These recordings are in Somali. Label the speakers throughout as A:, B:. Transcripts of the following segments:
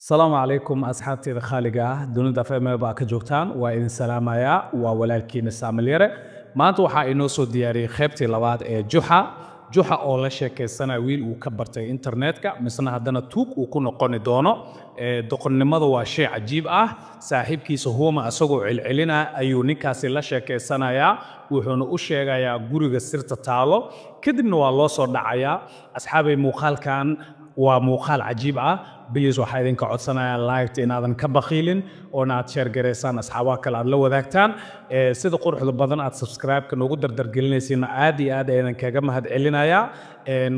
A: السلام عليكم أصحابتي الخالقة دونida FM baa ka joogtaan waa idin salaamayaa waa walaalkiina Saamiliyare maanta waxa inoo soo diyaariyay qaybtii labaad ee Juxa oo la sheekaysanaa wiil uu ka bartay internetka misna haddana tuug uu ku noqoni doono doqonnimada waa shay cajiib ah saaxiibkiisa Hooma asagoo cilcilina ayuu ninkaasi la sheekaysanayaa wuxuuna u sheegayaa guriga sirta taalo kadibna waa loo soo dhacayaa asxaabay muuqaalkan waa muuqaal cajiib ah بليز waxaa idinka codsanaya like inaadan ka baqiilin oo aad share gareysaan asxaabaha kale aad la wadaagtaan sida quruxda badan aad subscribe ka noogu dardargelinaysiin aad iyo aad ayaan kaga mahad celinaya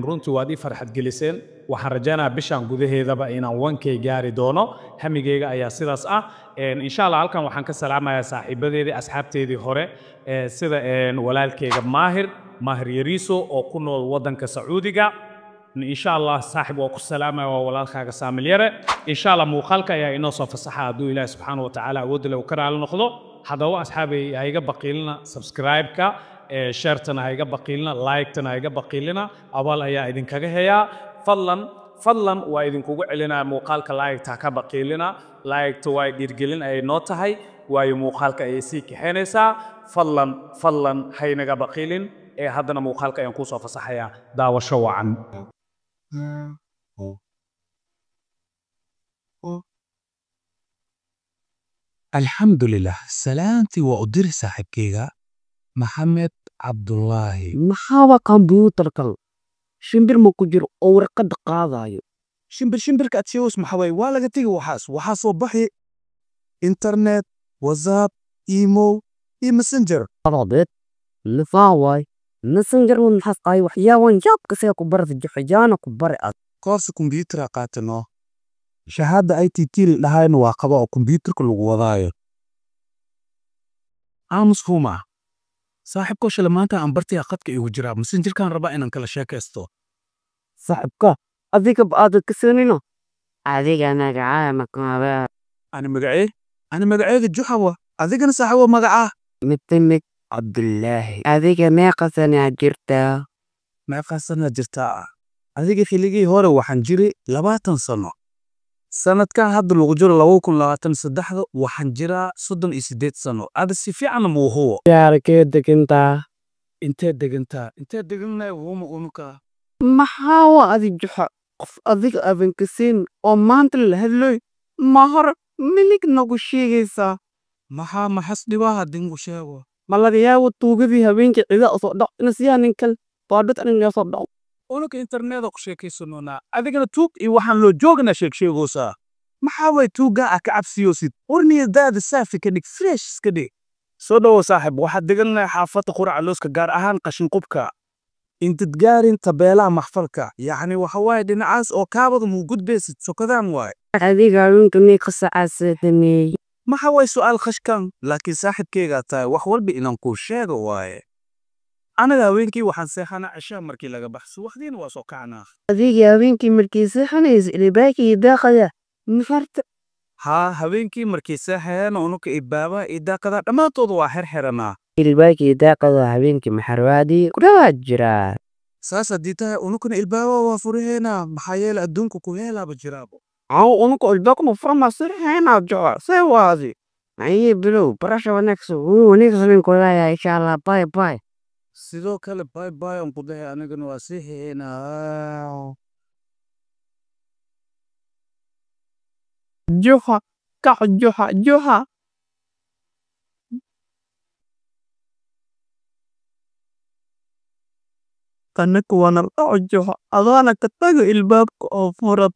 A: runtii waad ii farxad geliseen waxaan rajaynayaa bishan gudaheedaba inaan 1k gaari doono hamigeyga ayaa sidaas ah insha Allah halkan waxaan ka salaamayaa saaxiibadeedii asxaabteedii hore sida walaalkeyga Maahir Yariso oo ku nool wadanka Sacuudiga إن شاء الله صاحب وكسلامة وولالك سامليرة إن شاء الله مقالك يا إنه صفصحة دو إله سبحانه وتعالى ود لو كره على نخضو هذا هو أصحابي هيجا بقيلنا سبسكرايب كا شيرتنا هيجا بقيلنا لايكتنا هيجا بقيلنا أول أيا إذن كجهيا فضلا وإذن كوجع لنا مقالك لايك تاكا بقيلنا لايك تواي ديرجلين أي نوت هاي وأي مقالك أي سيك حنسا فضلا هاي نجا بقيلين هذا مقالك ينقص فصحيا دا وشوعا
B: الحمد لله سلامتي وأدير صاحبكيغا محمد عبد الله
C: maxaa كمبيوتركل shimbir ma ku jiro oo warqad qaadayo
B: shimbirka aad sheegays maxaa way waa laga tagi waxaa soo baxay internet whatsapp email iyo messenger
C: qabadeed lifaaway messenger wan xasqay waxyaaban yaabka see ku barada joxjaana ku bari ad
B: koorsa computer qaatano shahada ITT lahayna waa qaba oo computerka lagu wadaayo aamus huma saaxibko shala maanta aan bartay qadka igu jira messenger kan raba inaan kala sheekaysto
C: saaxibka adiga baad ka seenino adiga magacaa makaba
B: ana magaceeda Juxa adigana saaxibo magacaa
C: mitmik Abdullahi adiga meeqasana jirtaa
B: adiga xilligii hore waxaan jiray 20 sano sanadkan hadda lagu jiro 2023 waxaan jiraa 38 sano aad si fiican ma huwa
C: yaarkee degantaa
B: intee deganaa Hooma unuka
C: maxaa waa adi Juxa qof adiga abankasiin oo maanta la hadlay ma hor milig nagu sheegaysaa
B: maxaa maxas dhibaa dingu sheego
C: ma laga yaabo tuugadii habeenkii cida soo dhac inasiyaa ninkal baadhad aniga soo dhac
B: unuka internet ku sheekaysanona adigana tuug iyo waxaan loo joognaa sheegaysa maxaa way tuuga ka cabsiyosid urniyedaada saafi ka dhig fresh iska dhig soo dhawo saaxib waxaad deganaa xaafada qurac looska gaar ahaan qashin qubka intad gaarin tabeelaha maxfalka yaani waxa way dhinacaas oo kaabada mu gudbaysid sokadaan way
C: adiga runtii qasacaasatani
B: maxaa way su'aal khashkan laakiin saaxibkeyga tahay wax walba inaan ku sheego waaye anaga haweenkii waxaan seexana cishaa markii laga baxso waqtiina waa soo kacnaa
C: adiga haweenkii markii seexanays ilbaaki daaqada mafarta
B: haweenkii markii seexayaan unuka ibaaba daaqada dhamaantood waa xirxiranaa
C: ilbaaki daaqada haweenkii maxarwaadi kudhawa jira
B: saas hadii tahay unukana ilbaaba waa furaheena maxaa yeelay adduunka ku heelaaba jiraabo
C: unuka ilbaaka ma furma sirheena jooga see waadi ay bilow barasha wanaagsan kulaya insha Allah bye
B: sidoo kale bye aan ku dhahay anigana waa siixeena
C: Juxa kanaka wana Juxa adana ka tago ilbaabka oo furad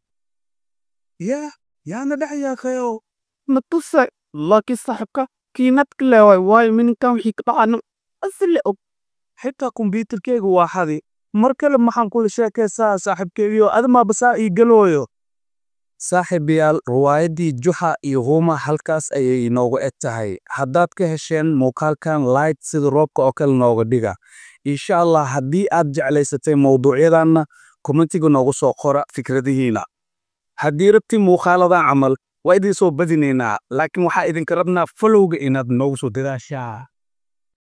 B: yaana dhaxyaa kayo
C: matusa laki saaxibka kiinad kale way minkan wixii ka dhacana asli og
B: xitaa computerkeyga waa xadi mar kale maxaan kula sheekaysaa saaxiibkeygiyo adama basaa ii galooyo saaxiibayaal riwaayadii Juxa iyo Hooma halkaas ayay inoogu eg tahay haddaad ka hesheen muuqaalkan like sida roobka oo kale nooga dhiga insha Allah haddii aad jeclaysatay mowduucyadanna commentiga noogu soo qora fikradihiina haddii rabti muuqaaladan camal waa idin soo badinaynaa laakiin waxaa idinka rabnaa followga inaad noogu soo dadaashaa